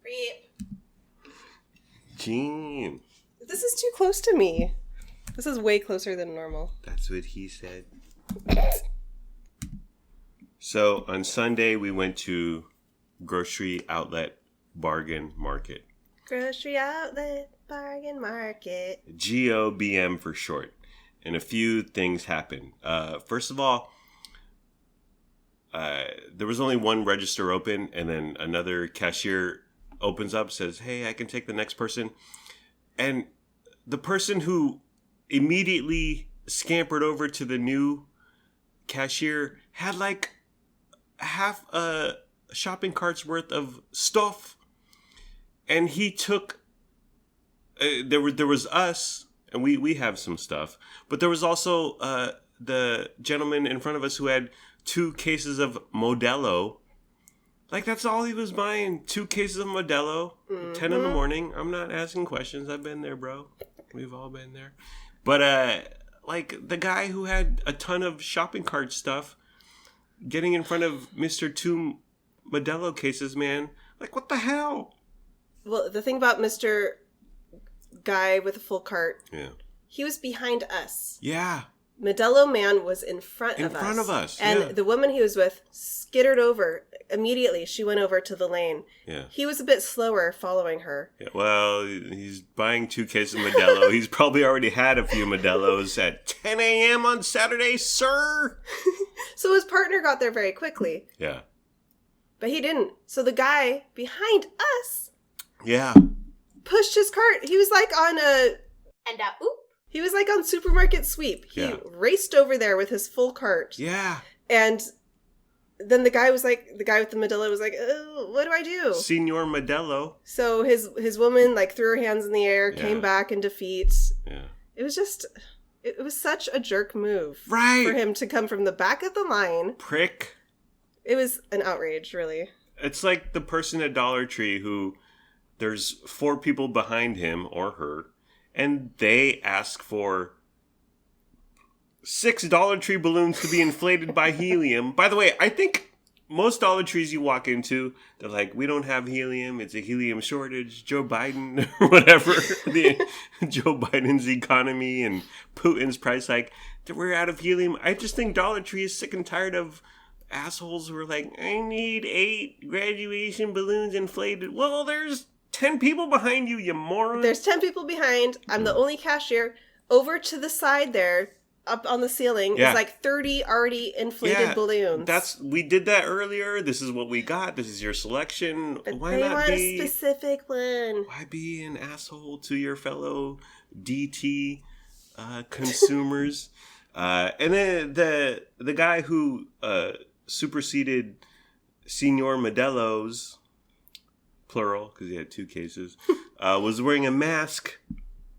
Creep. Gene. This is too close to me. This is way closer than normal. That's what he said. So on Sunday, we went to Grocery Outlet Bargain Market. Grocery Outlet Bargain Market. GOBM for short. And a few things happened. First of all, there was only one register open, and then another cashier opens up, says, "Hey, I can take the next person." And the person who immediately scampered over to the new cashier had like half a shopping cart's worth of stuff. And he took, there was us, and we have some stuff, but there was also the gentleman in front of us who had 2 cases of Modelo. Like, that's all he was buying. 2 cases of Modelo, 10 in the morning. I'm not asking questions. I've been there, bro. We've all been there. But, like, the guy who had a ton of shopping cart stuff getting in front of Mr. 2 Modelo cases, man. Like, what the hell? Well, the thing about Mr. Guy with a full cart, Yeah. he was behind us. Yeah. Modelo Man was in front of us. In front of us, And yeah. the woman he was with skittered over. Immediately, she went over to the lane. Yeah. He was a bit slower following her. Yeah, well, he's buying 2 cases of Modelo. He's probably already had a few Modelos at 10 a.m. on Saturday, sir. So his partner got there very quickly. Yeah. But he didn't. So the guy behind us Yeah. pushed his cart. He was like on He was like on supermarket sweep. He raced over there with his full cart. Yeah. And then the guy with the Modelo was like, "Oh, what do I do?" Senor Modelo. So his woman like threw her hands in the air, came back in defeat. Yeah. It was just, it was such a jerk move. Right. For him to come from the back of the line. Prick. It was an outrage, really. It's like the person at Dollar Tree who there's 4 people behind him or her, and they ask for 6 Dollar Tree balloons to be inflated by helium. By the way, I think most Dollar Trees you walk into, they're like, "We don't have helium. It's a helium shortage. Joe Biden," or whatever. Joe Biden's economy and Putin's price hike. We're out of helium. I just think Dollar Tree is sick and tired of assholes who are like, "I need 8 graduation balloons inflated." Well, there's 10 people behind you, you moron. There's 10 people behind. I'm the only cashier. Over to the side there, up on the ceiling, is like 30 already inflated balloons. We did that earlier. This is what we got. This is your selection. But Why they not want be a specific one. Why be an asshole to your fellow DT consumers? And then the guy who superseded Senor Modelo's, plural, because he had 2 cases, was wearing a mask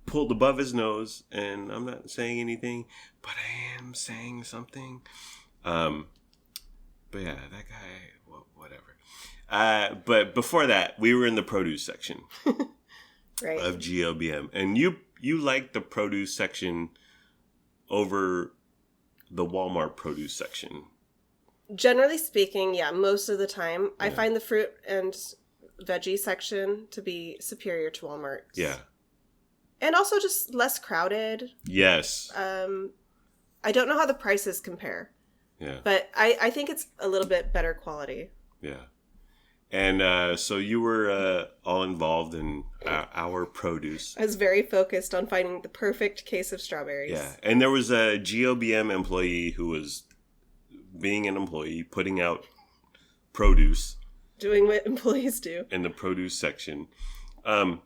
pulled above his nose, and I'm not saying anything, but I am saying something. But yeah, that guy, well, whatever. But before that, we were in the produce section Right. of GOBM, and you like the produce section over the Walmart produce section. Generally speaking, yeah, most of the time, I find the fruit and veggie section to be superior to Walmart's. Yeah. And also just less crowded. Yes. I don't know how the prices compare. Yeah. But I think it's a little bit better quality. Yeah. And so you were all involved in our produce. I was very focused on finding the perfect case of strawberries. Yeah. And there was a GOBM employee who was being an employee, putting out produce. Doing what employees do. In the produce section. And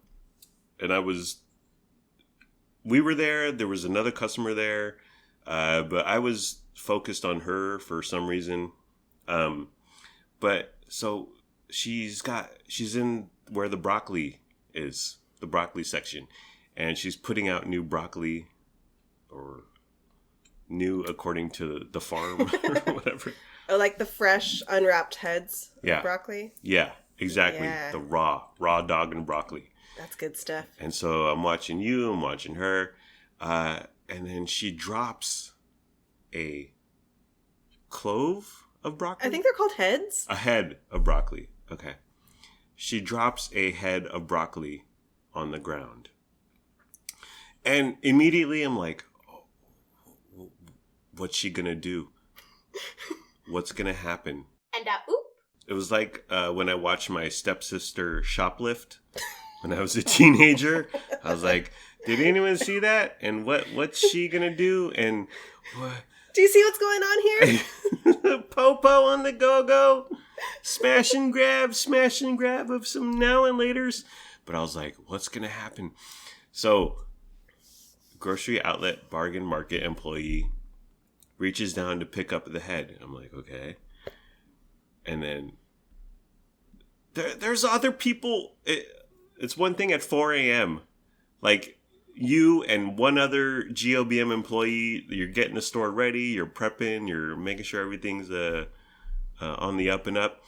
we were there was another customer there, but I was focused on her for some reason. But so she's in where the broccoli is, the broccoli section, and she's putting out new broccoli, or new according to the farm or whatever. Oh, like the fresh unwrapped heads of broccoli? Yeah, exactly. Yeah. The raw dog and broccoli. That's good stuff. And so I'm watching you, I'm watching her, and then she drops a clove of broccoli. I think they're called heads. A head of broccoli. Okay. she drops a head of broccoli on the ground. And immediately I'm like, oh, what's she going to do? What's going to happen? And oop. It was like when I watched my stepsister shoplift when I was a teenager. I was like, did anyone see that? And what's she going to do? And what? Do you see what's going on here? Popo on the go-go. Smash and grab of some now and laters. But I was like, what's going to happen? So, grocery outlet bargain market employee reaches down to pick up the head. I'm like, okay. And then there's other people. It's one thing at 4 a.m. Like you and one other GOBM employee, you're getting the store ready, you're prepping, you're making sure everything's on the up and up.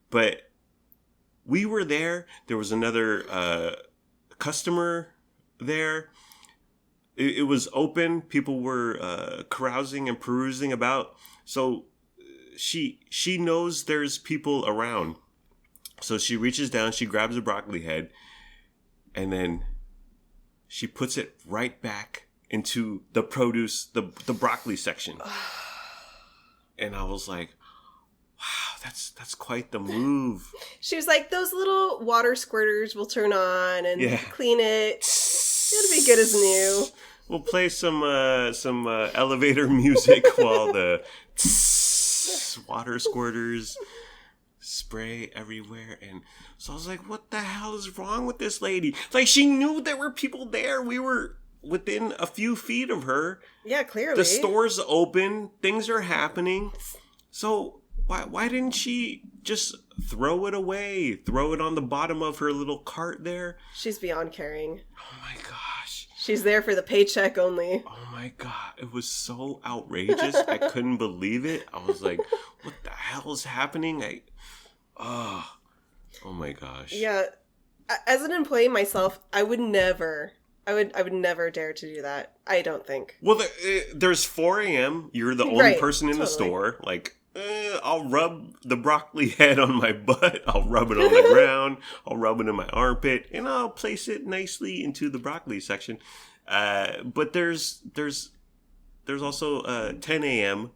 But we were there. There was another customer there. It was open. People were carousing and perusing about. So she knows there's people around. So she reaches down, she grabs a broccoli head, and then she puts it right back into the produce, the broccoli section. And I was like, wow, that's quite the move. She was like, those little water squirters will turn on and clean it. It'll be good as new. We'll play some elevator music while the water squirters spray everywhere. And so I was like, what the hell is wrong with this lady? Like, she knew there were people there. We were within a few feet of her. Yeah, clearly. The store's open. Things are happening. So why didn't she just throw it away? Throw it on the bottom of her little cart there? She's beyond caring. Oh my gosh. She's there for the paycheck only. Oh my God. It was so outrageous. I couldn't believe it. I was like, what the hell is happening? Oh my gosh. Yeah. As an employee myself, I would never dare to do that. I don't think. Well, there's 4 a.m. You're the only person in the store. Like, I'll rub the broccoli head on my butt. I'll rub it on the ground. I'll rub it in my armpit, and I'll place it nicely into the broccoli section. But there's also 10 a.m.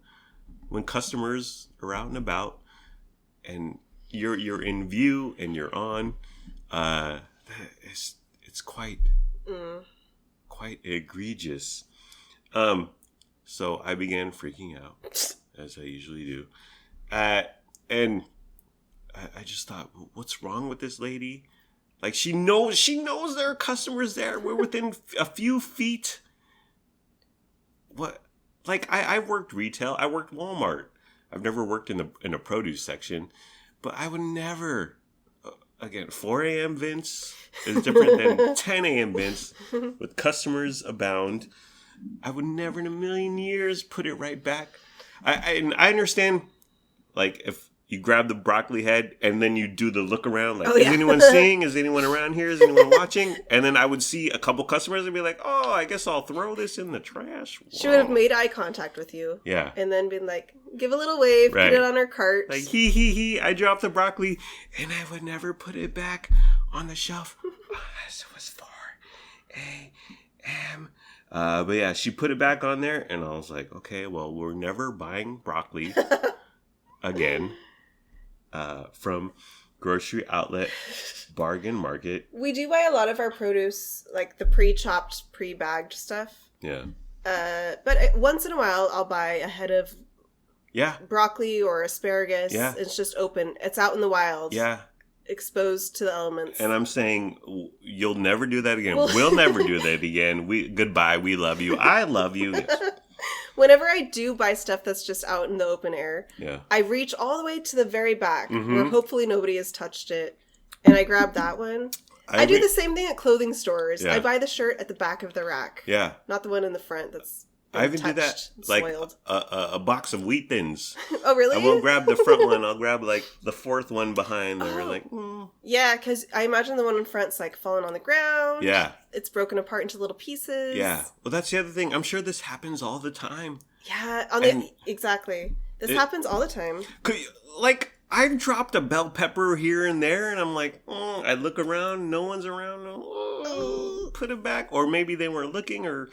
when customers are out and about, and you're in view and you're on. It's quite egregious. So I began freaking out, as I usually do. And I just thought, what's wrong with this lady? Like, she knows there are customers there. We're within a few feet. What? Like, I worked retail. I worked Walmart. I've never worked in a produce section. But I would never, again, 4 a.m. Vince is different than 10 a.m. Vince with customers abound. I would never in a million years put it right back. I understand, like, if you grab the broccoli head and then you do the look around, like, is anyone seeing? Is anyone around here? Is anyone watching? And then I would see a couple customers and be like, oh, I guess I'll throw this in the trash. Whoa. She would have made eye contact with you. Yeah. And then been like, give a little wave, put it on her cart. Like, he, I dropped the broccoli and I would never put it back on the shelf. It was 4 a.m. But yeah, she put it back on there and I was like, okay, well, we're never buying broccoli again. From grocery outlet bargain market. We do buy a lot of our produce, like the pre-chopped, pre-bagged stuff. Yeah. But once in a while, I'll buy a head of broccoli or asparagus. Yeah. It's just open. It's out in the wild. Yeah. Exposed to the elements. And I'm saying, you'll never do that again. We'll never do that again. Goodbye. We love you. I love you. Yes. Whenever I do buy stuff that's just out in the open air, I reach all the way to the very back where hopefully nobody has touched it, and I grab that one. I do the same thing at clothing stores. Yeah. I buy the shirt at the back of the rack. Yeah. Not the one in the front that's I even do that, like a box of Wheat Thins. Oh, really? I won't grab the front one. I'll grab like the fourth one behind there. Like, yeah, because I imagine the one in front's like falling on the ground. Yeah, it's broken apart into little pieces. Yeah, well, that's the other thing. I'm sure this happens all the time. Yeah, exactly. This happens all the time. Like, I dropped a bell pepper here and there, and I'm like, I look around, no one's around. Put it back. Or maybe they weren't looking, or...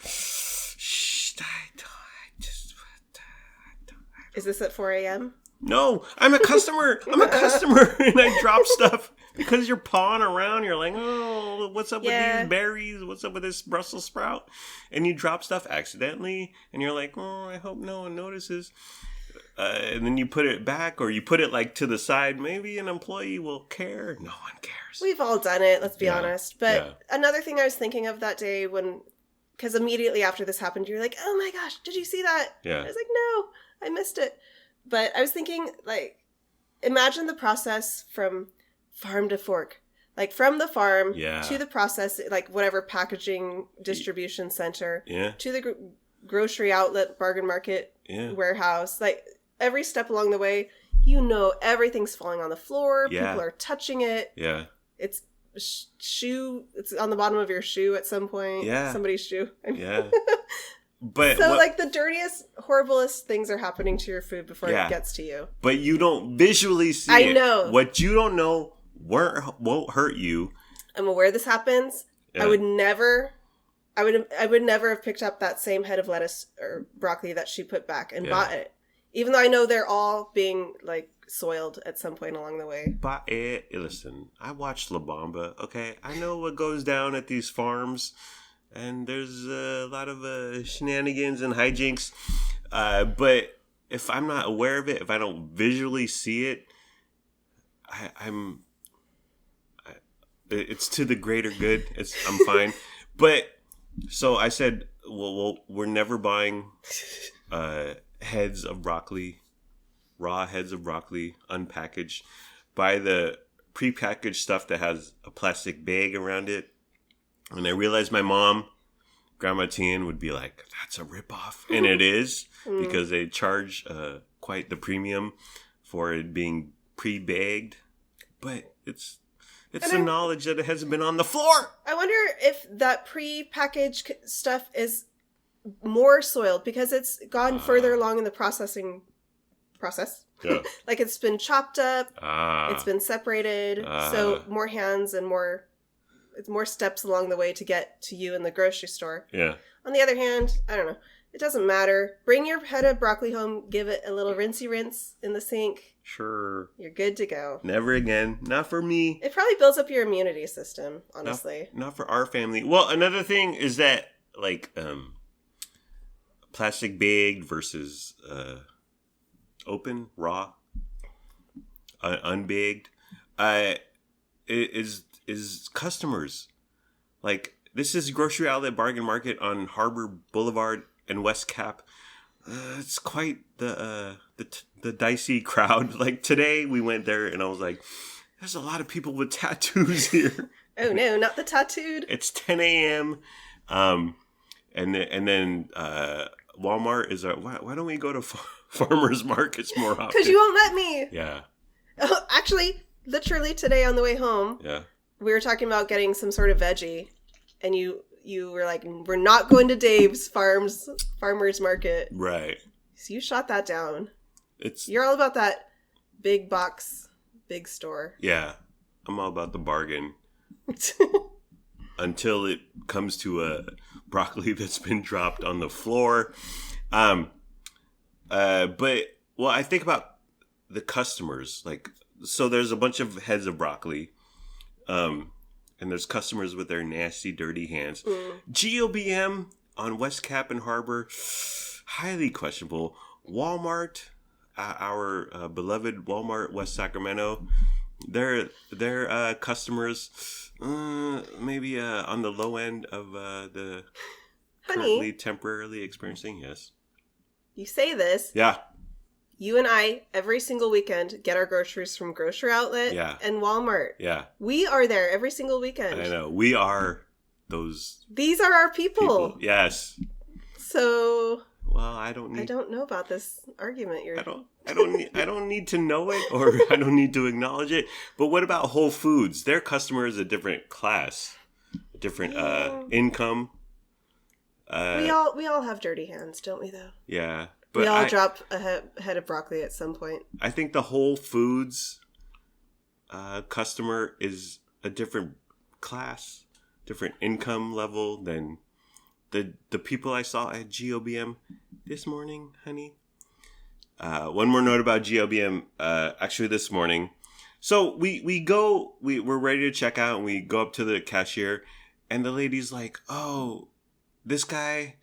Is this at 4 a.m.? No, I'm a customer. And I drop stuff because you're pawing around. You're like, oh, what's up with these berries? What's up with this Brussels sprout? And you drop stuff accidentally, and you're like, oh, I hope no one notices. And then you put it back, or you put it like to the side. Maybe an employee will care. No one cares. We've all done it, let's be honest. But another thing I was thinking of that day because immediately after this happened, you're like, oh my gosh, did you see that? Yeah. I was like, no, I missed it. But I was thinking, like, imagine the process from farm to fork. Like, from the farm to the process, like, whatever packaging distribution center, to the grocery outlet, bargain market, warehouse. Like, every step along the way, everything's falling on the floor. Yeah. People are touching it. Yeah. It's it's on the bottom of your shoe at some point. Yeah. Somebody's shoe. Yeah. But like the dirtiest, horriblest things are happening to your food before it gets to you. But you don't visually see it. I know. What you don't know won't hurt you. I'm aware this happens. Yeah. I would never have picked up that same head of lettuce or broccoli that she put back and bought it. Even though I know they're all being like soiled at some point along the way. But listen, I watched La Bamba, okay? I know what goes down at these farms. And there's a lot of shenanigans and hijinks. But if I'm not aware of it, if I don't visually see it, it's to the greater good. I'm fine. But so I said, well, we're never buying heads of broccoli, raw heads of broccoli, unpackaged. Buy the prepackaged stuff that has a plastic bag around it. And I realized my mom, Grandma Tien, would be like, that's a ripoff. And it is, because they charge quite the premium for it being pre-bagged. But it's the knowledge that it hasn't been on the floor. I wonder if that pre-packaged stuff is more soiled because it's gone further along in the processing process. Yeah. Like it's been chopped up, it's been separated, so more hands and more steps along the way to get to you in the grocery store. Yeah. On the other hand, I don't know. It doesn't matter. Bring your head of broccoli home, give it a little rinsey rinse in the sink. Sure. You're good to go. Never again. Not for me. It probably builds up your immunity system, honestly. Not for our family. Well, another thing is that, like, plastic bagged versus open, raw, unbagged, is customers. Like, this is Grocery Outlet Bargain Market on Harbor Boulevard and West Cap. It's quite the dicey crowd. Like, today we went there and I was like, there's a lot of people with tattoos here. Oh no, not the tattooed. It's 10 a.m. And then Walmart is why don't we go to farmers markets more often? Because you won't let me. Yeah. Oh, actually, literally today on the way home. Yeah. We were talking about getting some sort of veggie, and you were like, we're not going to Dave's farmer's market. Right. So you shot that down. You're all about that big box, big store. Yeah. I'm all about the bargain. Until it comes to a broccoli that's been dropped on the floor. But, well, I think about the customers. Like, so there's a bunch of heads of broccoli. And there's customers with their nasty, dirty hands. GOBM on West Cap and Harbor, highly questionable. Walmart, our beloved Walmart West Sacramento, their customers, maybe on the low end of the currently temporarily experiencing. Yes. You say this. Yeah. You and I, every single weekend, get our groceries from Grocery Outlet and Walmart. Yeah. We are there every single weekend. I know. We are those. These are our people. Yes. So. Well, I don't know about this argument. I don't need to know it, or I don't need to acknowledge it. But what about Whole Foods? Their customer is a different class, a different income. We all have dirty hands, don't we? Though. Yeah. But we all drop a head of broccoli at some point. I think the Whole Foods customer is a different class, different income level than the people I saw at GOBM this morning, honey. One more note about GOBM, actually this morning. So we're ready to check out, and we go up to the cashier, and the lady's like, oh, this guy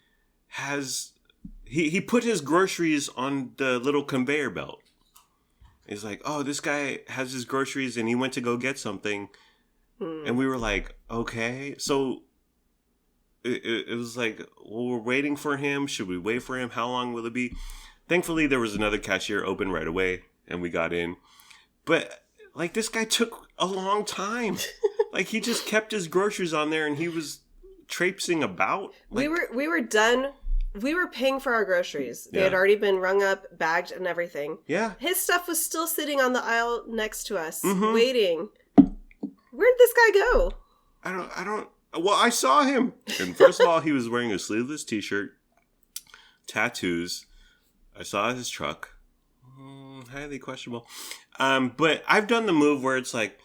has, he put his groceries on the little conveyor belt. He's like, oh, this guy has his groceries, and he went to go get something. And we were like, okay. So it was like, well, we're waiting for him. Should we wait for him? How long will it be? Thankfully, there was another cashier open right away, and we got in. But, like, this guy took a long time. Like, he just kept his groceries on there, and he was traipsing about. Like, we were done. We were paying for our groceries. They had already been rung up, bagged, and everything. Yeah. His stuff was still sitting on the aisle next to us, waiting. Where'd this guy go? I don't. Well, I saw him. And first of all, he was wearing a sleeveless t-shirt, tattoos. I saw his truck. Highly questionable. But I've done the move where it's like,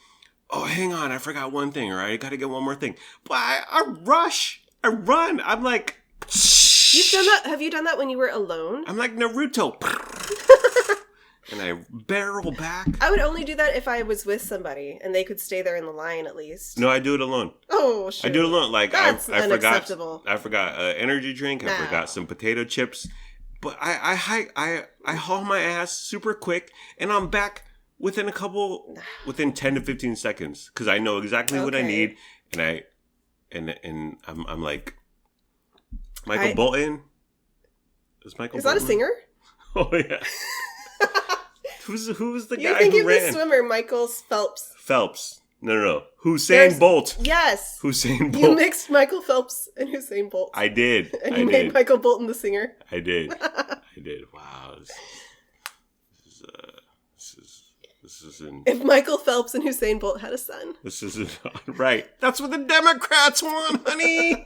oh, hang on, I forgot one thing, all right? I got to get one more thing. But I rush. I run. I'm like... You've done that? Have you done that when you were alone? I'm like Naruto. And I barrel back. I would only do that if I was with somebody and they could stay there in the line at least. No, I do it alone. Oh, sure. I do it alone. Like, that's I unacceptable. I forgot energy drink. I forgot some potato chips. But I haul my ass super quick, and I'm back within 10 to 15 seconds, because I know exactly what I need, and I'm like, Michael Bolton. Is Michael? Is Bolton? That a singer? Oh yeah. Who's the guy who ran? You think of the swimmer, Michael Phelps. Phelps. No. Usain Bolt. Yes. Usain Bolt. You mixed Michael Phelps and Usain Bolt. I did. And you made Michael Bolton the singer. I did. Wow. This is If Michael Phelps and Usain Bolt had a son. This isn't right. That's what the Democrats want, honey.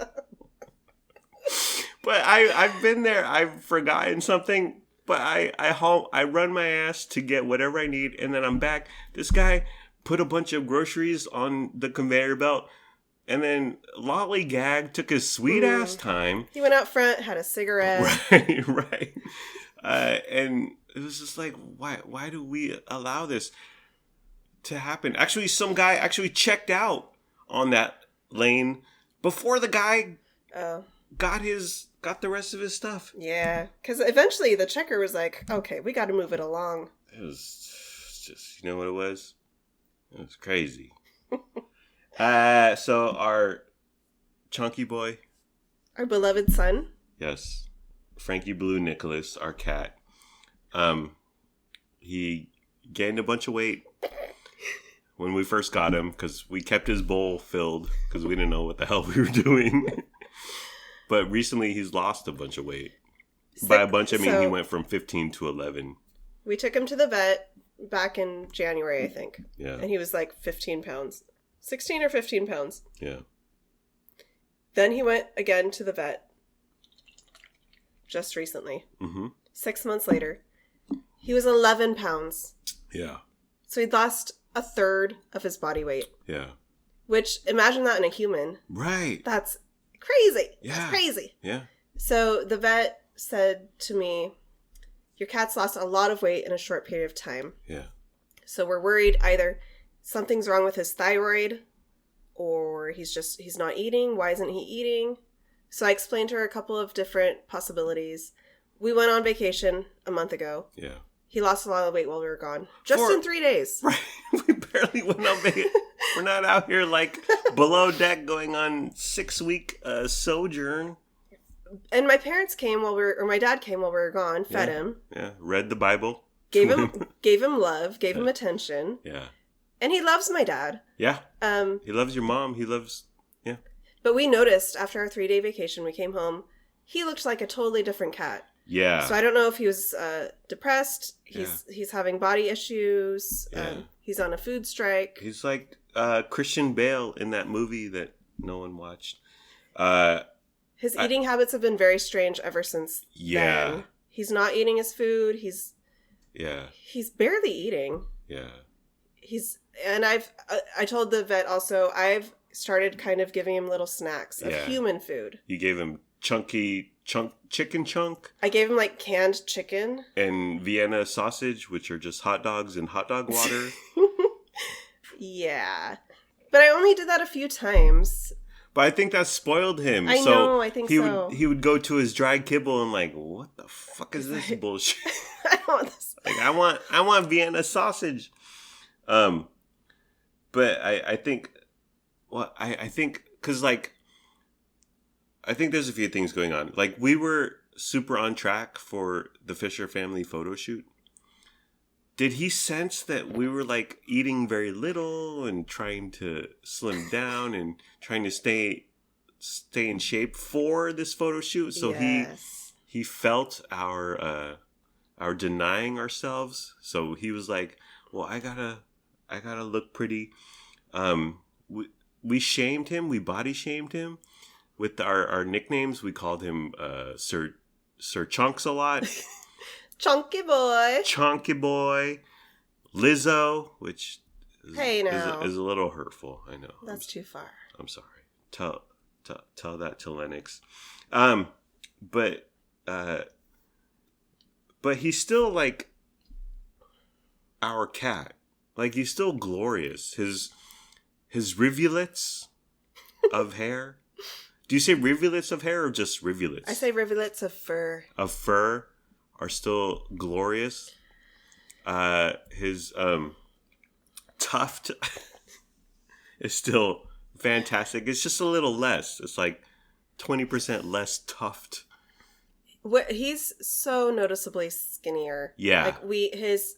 But I've been there. I've forgotten something. But I run my ass to get whatever I need, and then I'm back. This guy put a bunch of groceries on the conveyor belt, and then lollygag took his sweet ass time. He went out front, had a cigarette. Right. And it was just like, why do we allow this to happen? Actually, some guy actually checked out on that lane before the guy got the rest of his stuff. Yeah, because eventually the checker was like, okay, we got to move it along. It was just, you know what it was? It was crazy. So our chunky boy. Our beloved son. Yes. Frankie Blue Nicholas, our cat. He gained a bunch of weight when we first got him, because we kept his bowl filled because we didn't know what the hell we were doing. But recently, he's lost a bunch of weight. By a bunch, I mean he went from 15 to 11. We took him to the vet back in January, I think. Yeah. And he was like 15 pounds. 16 or 15 pounds. Yeah. Then he went again to the vet just recently. 6 months later. He was 11 pounds. Yeah. So he'd lost a third of his body weight. Yeah. Which, imagine that in a human. Right. That's crazy. Yeah. That's crazy. Yeah. So the vet said to me, your cat's lost a lot of weight in a short period of time. Yeah. So we're worried either something's wrong with his thyroid or he's not eating. Why isn't he eating? So I explained to her a couple of different possibilities. We went on vacation a month ago. Yeah. He lost a lot of weight while we were gone. Just in 3 days. Right. We barely went on vacation. We're not out here like below deck going on 6-week sojourn. And my parents came my dad came while we were gone, fed him. Yeah. Read the Bible. Gave him love, gave him attention. Yeah. And he loves my dad. Yeah. He loves your mom. He loves, yeah. But we noticed after our 3-day vacation, we came home, he looked like a totally different cat. Yeah. So I don't know if he was depressed. He's having body issues. Yeah. He's on a food strike. He's like Christian Bale in that movie that no one watched. His eating habits have been very strange ever since then. He's not eating his food. He's barely eating. Yeah. I told the vet also, I've started kind of giving him little snacks of human food. You gave him chicken chunk. I gave him like canned chicken. And Vienna sausage, which are just hot dogs and hot dog water. Yeah. But I only did that a few times. But I think that spoiled him. I know, I think so. He would go to his dry kibble and like, what the fuck is this bullshit? I don't want this. Like, I want Vienna sausage. But I think, I think, because like, I think there's a few things going on. Like, we were super on track for the Fisher family photo shoot. Did he sense that we were like eating very little and trying to slim down and trying to stay in shape for this photo shoot? So he felt our denying ourselves. So he was like, "Well, I gotta look pretty." We shamed him. We body shamed him with our nicknames. We called him Sir Chunks a lot. Chunky boy. Lizzo, which is a little hurtful. I know. That's too far. I'm sorry. Tell that to Lennox. But he's still like our cat. Like, he's still glorious. His rivulets of hair. Do you say rivulets of hair or just rivulets? I say rivulets of fur. Of fur are still glorious. His tuft is still fantastic. It's just a little less. It's like 20% less tuft. He's so noticeably skinnier. Yeah. Like his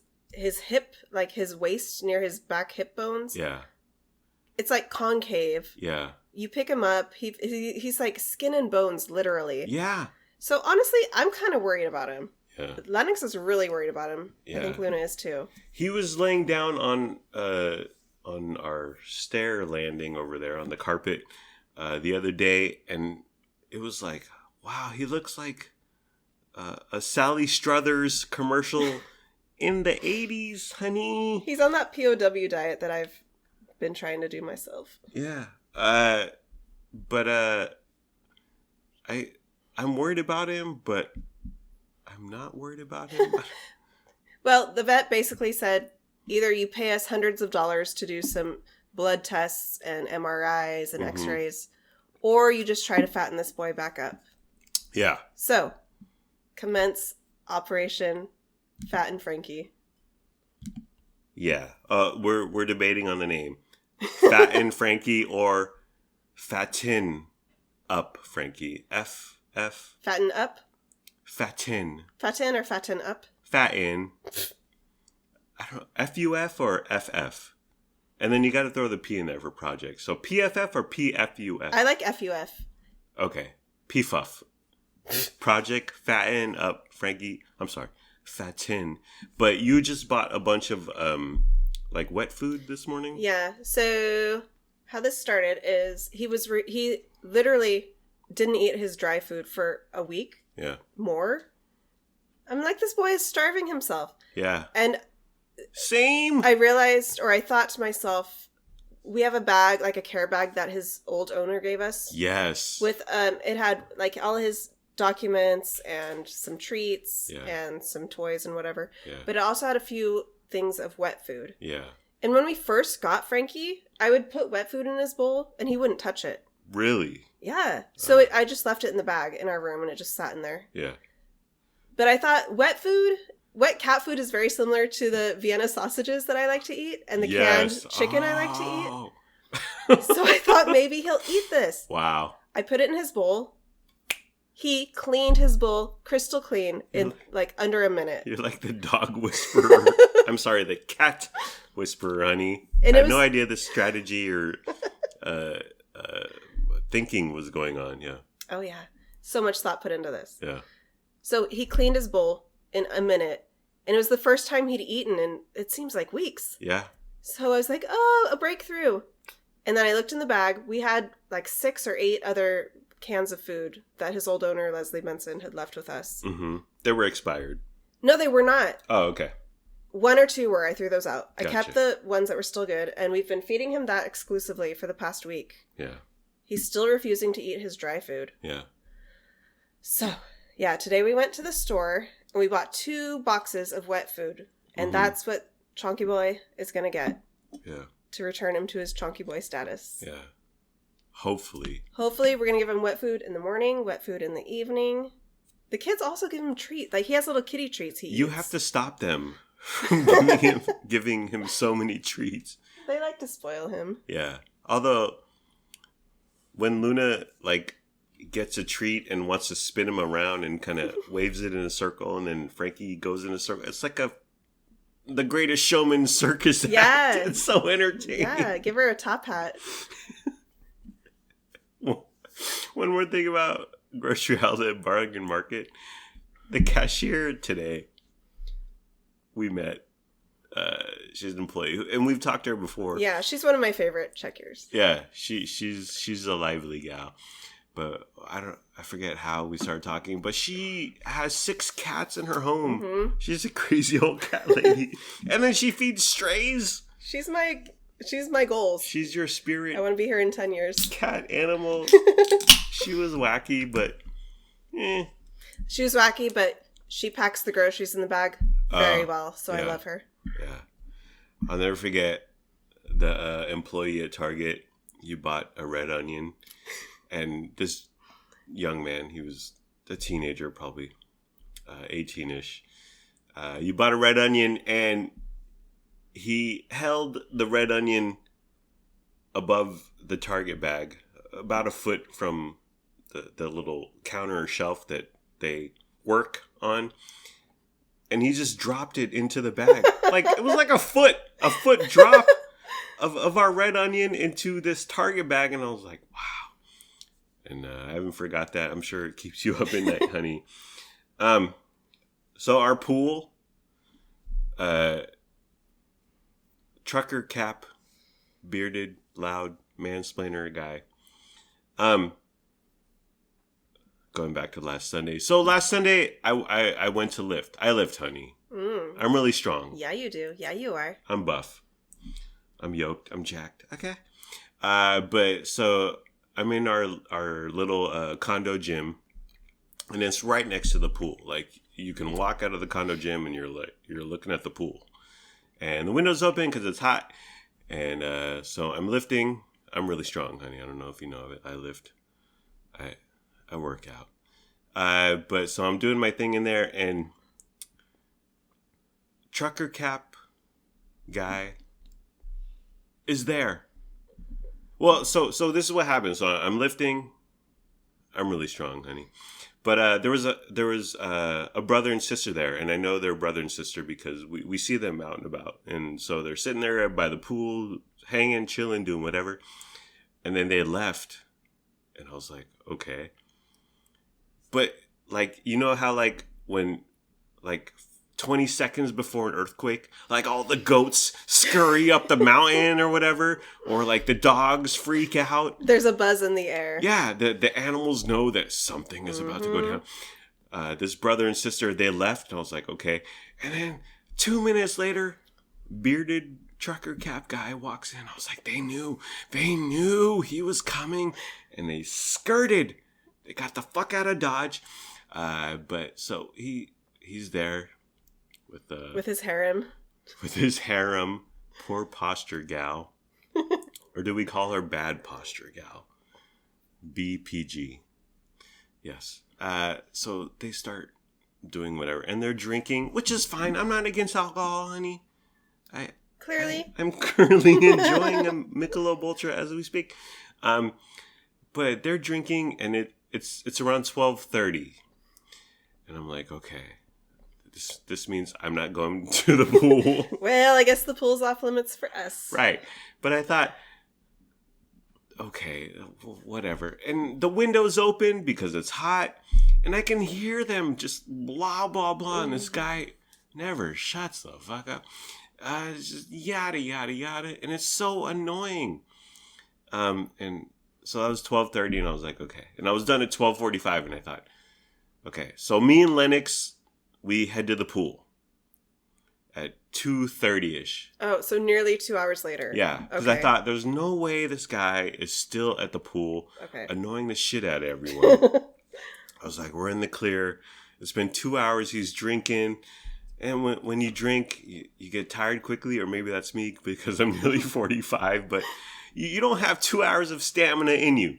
hip, like his waist near his back hip bones. Yeah. It's like concave. Yeah. You pick him up, he's like skin and bones, literally. Yeah. So honestly, I'm kind of worried about him. Yeah. Lennox is really worried about him. Yeah. I think Luna is too. He was laying down on our stair landing over there on the carpet the other day, and it was like, wow, he looks like a Sally Struthers commercial in the 80s, honey. He's on that POW diet that I've been trying to do myself. Yeah. But I'm worried about him, but I'm not worried about him. Well, the vet basically said, either you pay us hundreds of dollars to do some blood tests and MRIs and x-rays, or you just try to fatten this boy back up. Yeah. So, commence Operation Fatten Frankie. Yeah. We're debating on the name. Fatten Frankie or Fatten Up Frankie. F. Fatten up? Fatten. Fatten or fatten up? Fatten. I don't know. FUF or FF? And then you got to throw the P in there for project. So PFF or PFUF? I like FUF. Okay. PFUF. Project Fatten Up Frankie. I'm sorry. Fatten. But you just bought a bunch of like wet food this morning? Yeah. So how this started is he literally didn't eat his dry food for a week. Yeah. More. I'm like, this boy is starving himself. Yeah. And same. I realized, or I thought to myself, we have a bag, like a care bag that his old owner gave us. Yes. With it had like all his documents and some treats and some toys and whatever. Yeah. But it also had a few things of wet food. Yeah. And when we first got Frankie, I would put wet food in his bowl and he wouldn't touch it. Really? Yeah. So I just left it in the bag in our room and it just sat in there. Yeah. But I thought wet cat food is very similar to the Vienna sausages that I like to eat and the canned chicken I like to eat. So I thought maybe he'll eat this. Wow. I put it in his bowl. He cleaned his bowl crystal clean in like under a minute. You're like the dog whisperer. I'm sorry, the cat whisperer, honey. And I had no idea the strategy or thinking was going on. Yeah. Oh, yeah. So much thought put into this. Yeah. So he cleaned his bowl in a minute. And it was the first time he'd eaten in, it seems like, weeks. Yeah. So I was like, oh, a breakthrough. And then I looked in the bag. We had like 6 or 8 other cans of food that his old owner, Leslie Benson, had left with us. Mm-hmm. They were expired. No, they were not. Oh, okay. 1 or 2 were. I threw those out. Gotcha. I kept the ones that were still good, and we've been feeding him that exclusively for the past week. Yeah. He's still refusing to eat his dry food. Yeah. So, yeah, today we went to the store, and we bought 2 boxes of wet food, and that's what Chonky Boy is going to get. Yeah. To return him to his Chonky Boy status. Yeah. Hopefully. Hopefully, we're going to give him wet food in the morning, wet food in the evening. The kids also give him treats. Like, he has little kitty treats he eats. You have to stop them from giving him so many treats. They like to spoil him. Yeah. Although, when Luna, like, gets a treat and wants to spin him around and kind of waves it in a circle, and then Frankie goes in a circle, it's like the Greatest Showman circus act. It's so entertaining. Yeah, give her a top hat. One more thing about grocery outlet bargain market. The cashier today we met, she's an employee, and we've talked to her before. Yeah, she's one of my favorite checkers. Yeah, she's a lively gal. But I forget how we started talking, but she has 6 cats in her home. Mm-hmm. She's a crazy old cat lady. And then she feeds strays. She's my goals. She's your spirit. I want to be here in 10 years. Cat animal. She was wacky, but She was wacky, but she packs the groceries in the bag very well, so I love her. Yeah. I'll never forget the employee at Target. You bought a red onion. And this young man, he was a teenager, probably 18-ish. You bought a red onion, and he held the red onion above the Target bag, about a foot from the little counter or shelf that they work on. And he just dropped it into the bag. Like, it was like a foot drop of our red onion into this Target bag. And I was like, wow. And I haven't forgot that. I'm sure it keeps you up at night, honey. So our pool, trucker cap, bearded, loud, mansplainer guy. Going back to last Sunday. So last Sunday, I went to lift. I lift, honey. I'm really strong. Yeah, you do. Yeah, you are. I'm buff. I'm yoked. I'm jacked. Okay. But so I'm in our little condo gym, and it's right next to the pool. Like, you can walk out of the condo gym and you're looking at the pool, and the window's open because it's hot. And so I'm lifting. I'm really strong, honey. I don't know if you know of it. I lift. I work out. But so I'm doing my thing in there, and trucker cap guy is there. Well, so this is what happens. So I'm lifting. I'm really strong, honey. But there was a brother and sister there, and I know they're brother and sister because we see them out and about. And so they're sitting there by the pool, hanging, chilling, doing whatever. And then they left, and I was like, okay. But like, you know how like when like 20 seconds before an earthquake, like all the goats scurry up the mountain or whatever, or like the dogs freak out. There's a buzz in the air. Yeah, the animals know that something is about to go down. This brother and sister, they left, and I was like, okay. And then 2 minutes later, bearded trucker cap guy walks in. I was like, they knew he was coming, and they skirted. They got the fuck out of Dodge. But so he's there. With his harem. With his harem. Poor posture gal. Or do we call her bad posture gal? BPG. Yes. So they start doing whatever. And they're drinking, which is fine. I'm not against alcohol, honey. Clearly. I'm currently enjoying a Michelob Ultra as we speak. But they're drinking, and it's around 12:30. And I'm like, okay. This means I'm not going to the pool. Well, I guess the pool's off limits for us. Right. But I thought, okay, whatever. And the window's open because it's hot. And I can hear them just blah, blah, blah. And this guy never shuts the fuck up. It's just yada, yada, yada. And it's so annoying. And So that was 12:30, and I was like, okay. And I was done at 12:45, and I thought, okay. So me and Lennox, we head to the pool at 2:30ish. Oh, so nearly 2 hours later. Yeah, because I thought there's no way this guy is still at the pool, annoying the shit out of everyone. I was like, we're in the clear. It's been 2 hours. He's drinking. And when you drink, you get tired quickly, or maybe that's me because I'm nearly 45, but you don't have 2 hours of stamina in you.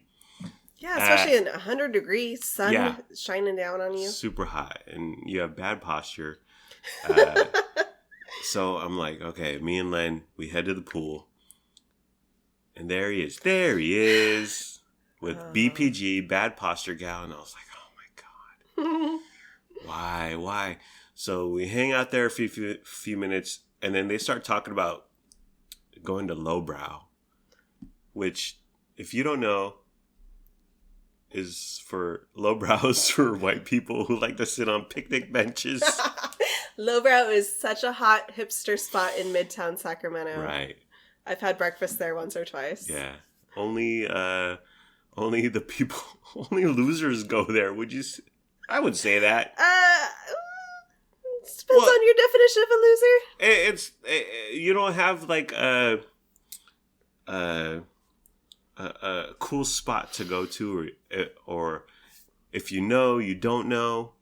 Yeah, especially in 100 degrees sun shining down on you. Super hot, and you have bad posture. So I'm like, okay, me and Len, we head to the pool. And there he is. There he is with BPG, bad posture gal. And I was like, oh my God. Why? So we hang out there a few minutes, and then they start talking about going to lowbrow, which, if you don't know, is for lowbrows for white people who like to sit on picnic benches. Lowbrow is such a hot hipster spot in Midtown Sacramento. Right. I've had breakfast there once or twice. Yeah. Only the people, only losers go there. I would say that. Depends on your definition of a loser. You don't have like a cool spot to go to, or if you know, you don't know.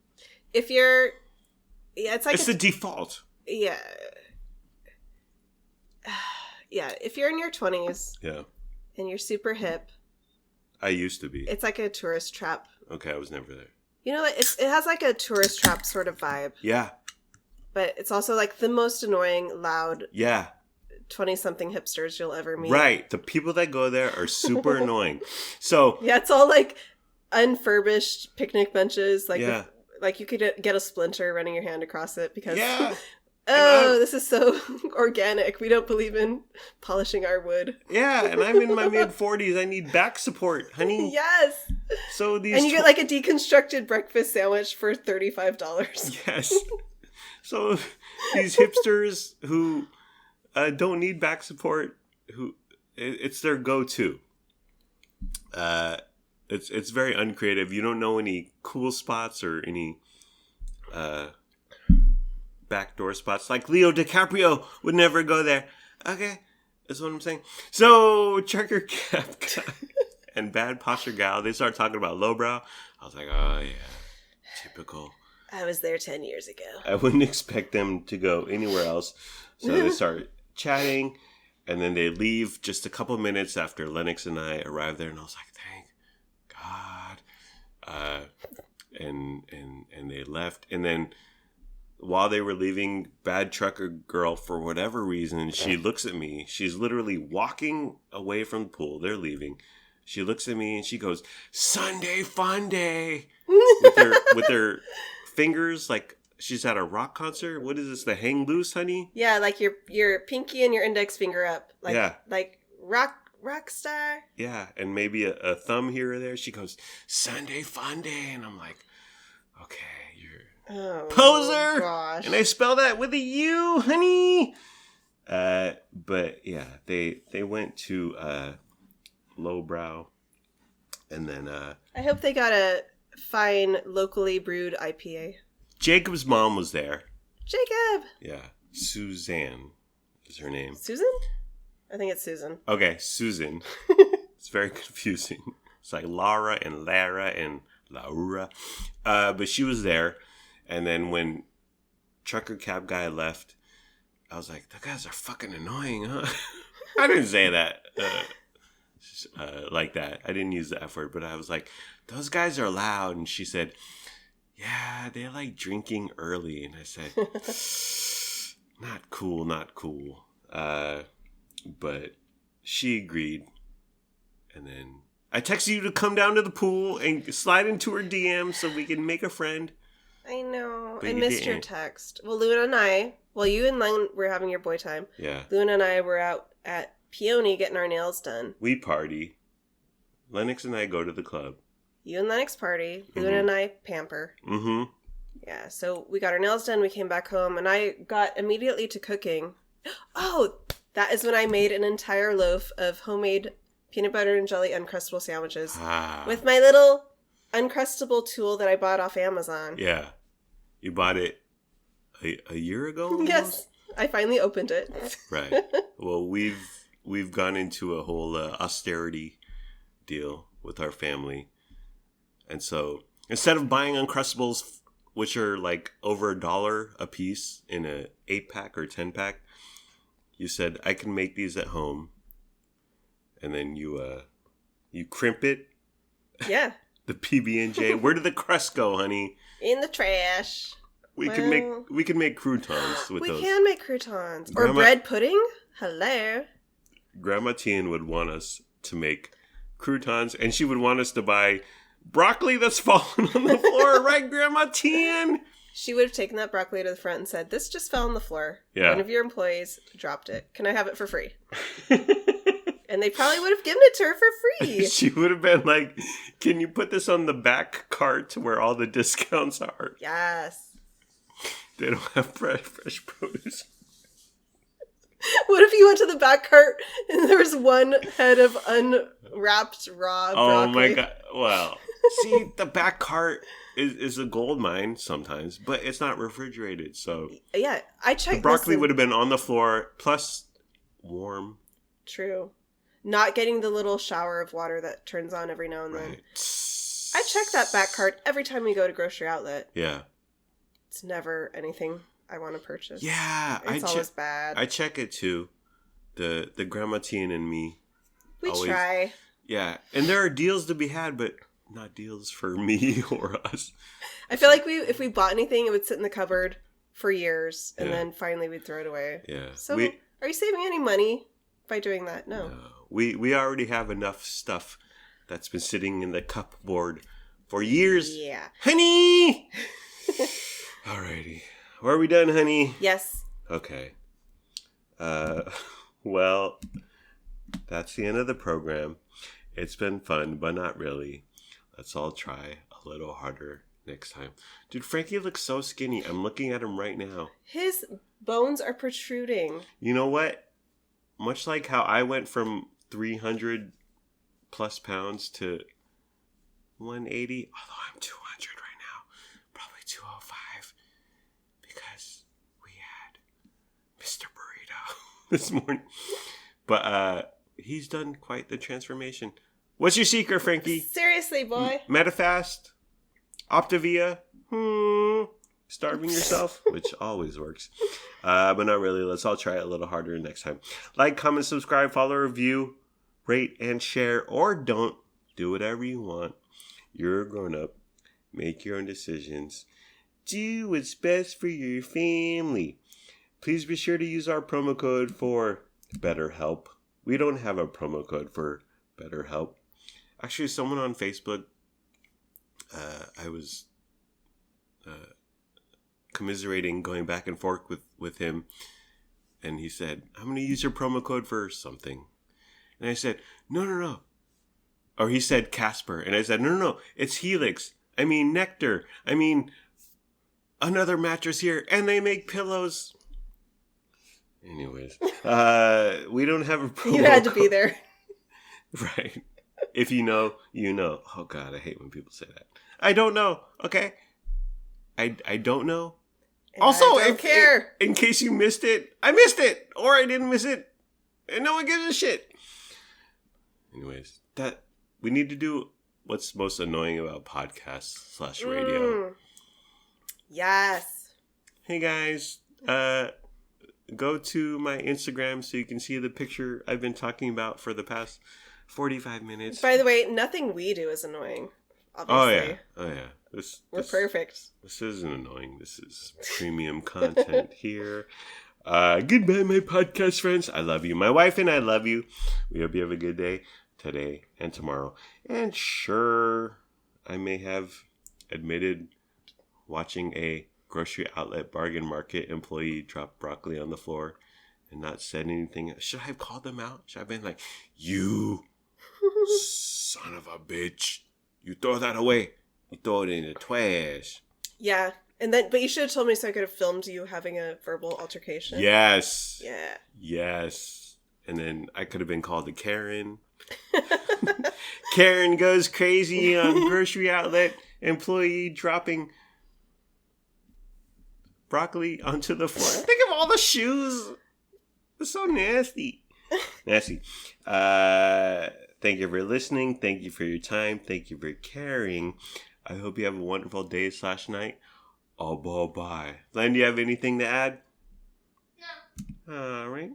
If you're, it's the default. Yeah. Yeah, if you're in your 20s. Yeah. And you're super hip. I used to be. It's like a tourist trap. Okay, I was never there. You know, it has like a tourist trap sort of vibe. Yeah. But it's also like the most annoying, loud, 20-something hipsters you'll ever meet. Right. The people that go there are super annoying. So yeah, it's all like unfurbished picnic benches. Like, like you could get a splinter running your hand across it because, this is so organic. We don't believe in polishing our wood. Yeah, and I'm in my mid-40s. I need back support, honey. Yes. So these and you get like a deconstructed breakfast sandwich for $35. Yes. So these hipsters who don't need back support, who it's their go-to. It's very uncreative. You don't know any cool spots or any backdoor spots. Like Leo DiCaprio would never go there. Okay, that's what I'm saying. So Trucker Cap guy and bad posture gal, they start talking about lowbrow. I was like, oh yeah, typical. I was there 10 years ago. I wouldn't expect them to go anywhere else. So they start chatting, and then they leave just a couple minutes after Lennox and I arrived there, and I was like, thank God. And they left. And then while they were leaving, bad trucker girl, for whatever reason, she looks at me. She's literally walking away from the pool. They're leaving. She looks at me and she goes, Sunday fun day. with her fingers, like she's at a rock concert. What is this? The hang loose, honey? Yeah, like your pinky and your index finger up. Like, like rock star. Yeah, and maybe a thumb here or there. She goes, Sunday fun day. And I'm like, okay, you're poser. Gosh. And I spell that with a U, honey. But yeah, they went to lowbrow, and then I hope they got a fine locally brewed IPA. Jacob's mom was there. Jacob. Yeah, Suzanne is her name. Susan? I think it's Susan. Okay, Susan. It's very confusing. It's like Laura and Lara and Laura. But she was there. And then when Trucker Cab guy left, I was like, the guys are fucking annoying, huh? I didn't say that like that. I didn't use the F word, but I was like, those guys are loud. And she said, yeah, they like drinking early. And I said, not cool. But she agreed. And then I texted you to come down to the pool and slide into her DM so we can make a friend. I know. I missed your text. Well, Luna and I, you and Len were having your boy time. Yeah. Luna and I were out at Peony getting our nails done. We party. Lennox and I go to the club. You and Lennox party. Luna and I pamper. Mm-hmm. Yeah, so we got our nails done. We came back home, and I got immediately to cooking. Oh, that is when I made an entire loaf of homemade peanut butter and jelly Uncrustable sandwiches with my little Uncrustable tool that I bought off Amazon. Yeah. You bought it a year ago? Almost? Yes. I finally opened it. Right. Well, we've gone into a whole austerity deal with our family. And so instead of buying Uncrustables, which are like over $1 a piece in a 8-pack or 10-pack, you said, I can make these at home. And then you crimp it. Yeah. The PB&J. Where did the crust go, honey? In the trash. We can make croutons with those. We can make croutons. Or bread pudding. Hello. Grandma Tien would want us to make croutons, and she would want us to buy broccoli that's fallen on the floor, right, Grandma Tien? She would have taken that broccoli to the front and said, this just fell on the floor. Yeah. One of your employees dropped it. Can I have it for free? And they probably would have given it to her for free. She would have been like, can you put this on the back cart where all the discounts are? Yes. They don't have fresh produce. What if you went to the back cart and there was one head of unwrapped raw broccoli? Oh my God. Well, see, the back cart is a gold mine sometimes, but it's not refrigerated. So yeah, I checked. The broccoli would have been on the floor, plus warm. True. Not getting the little shower of water that turns on every now and then. Right. I check that back cart every time we go to grocery outlet. Yeah. It's never anything I want to purchase. Yeah. It's always bad. I check it too. The Grandma Tien and me. We try. Yeah. And there are deals to be had, but not deals for me or us. I feel like if we bought anything, it would sit in the cupboard for years, and then finally we'd throw it away. Yeah. So are you saving any money by doing that? No. We already have enough stuff that's been sitting in the cupboard for years. Yeah. Honey! Alrighty. Are we done, honey? Yes. Okay. Well, that's the end of the program. It's been fun, but not really. Let's all try a little harder next time. Dude, Frankie looks so skinny. I'm looking at him right now. His bones are protruding. You know what? Much like how I went from 300 plus pounds to 180, although I'm 200 right now, probably 205, because we had Mr. Burrito this morning. But he's done quite the transformation. What's your secret, Frankie? Seriously, boy. Metafast? Optavia? Starving yourself? Which always works. But not really. Let's all try it a little harder next time. Like, comment, subscribe, follow, review, rate, and share. Or don't. Do whatever you want. You're a grown-up. Make your own decisions. Do what's best for your family. Please be sure to use our promo code for BetterHelp. We don't have a promo code for BetterHelp. Actually, someone on Facebook, I was commiserating, going back and forth with him, and he said, I'm going to use your promo code for something. And I said, no. Or he said Casper, and I said, no, it's Helix. I mean Nectar. I mean another mattress here, and they make pillows. Anyways, we don't have a promo code. You had to be there. Right. If you know, you know. Oh, God, I hate when people say that. I don't know, okay? I don't know. And also, I don't care. In case you missed it, I missed it. Or I didn't miss it. And no one gives a shit. Anyways, that we need to do what's most annoying about podcasts / radio. Yes. Hey, guys. Go to my Instagram so you can see the picture I've been talking about for the past 45 minutes. By the way, nothing we do is annoying. Obviously. Oh yeah. We're perfect. This isn't annoying. This is premium content here. Goodbye, my podcast friends. I love you. My wife and I love you. We hope you have a good day today and tomorrow. And sure, I may have admitted watching a grocery outlet bargain market employee drop broccoli on the floor and not said anything. Should I have called them out? Should I have been like, you son of a bitch. You throw that away. You throw it in the trash. Yeah. But you should have told me so I could have filmed you having a verbal altercation. Yes. Yeah. Yes. And then I could have been called a Karen. Karen goes crazy on grocery outlet employee dropping broccoli onto the floor. Think of all the shoes. It's so nasty. Nasty. Thank you for listening. Thank you for your time. Thank you for caring. I hope you have a wonderful day/night. Oh, bye. Len, do you have anything to add? No. All right.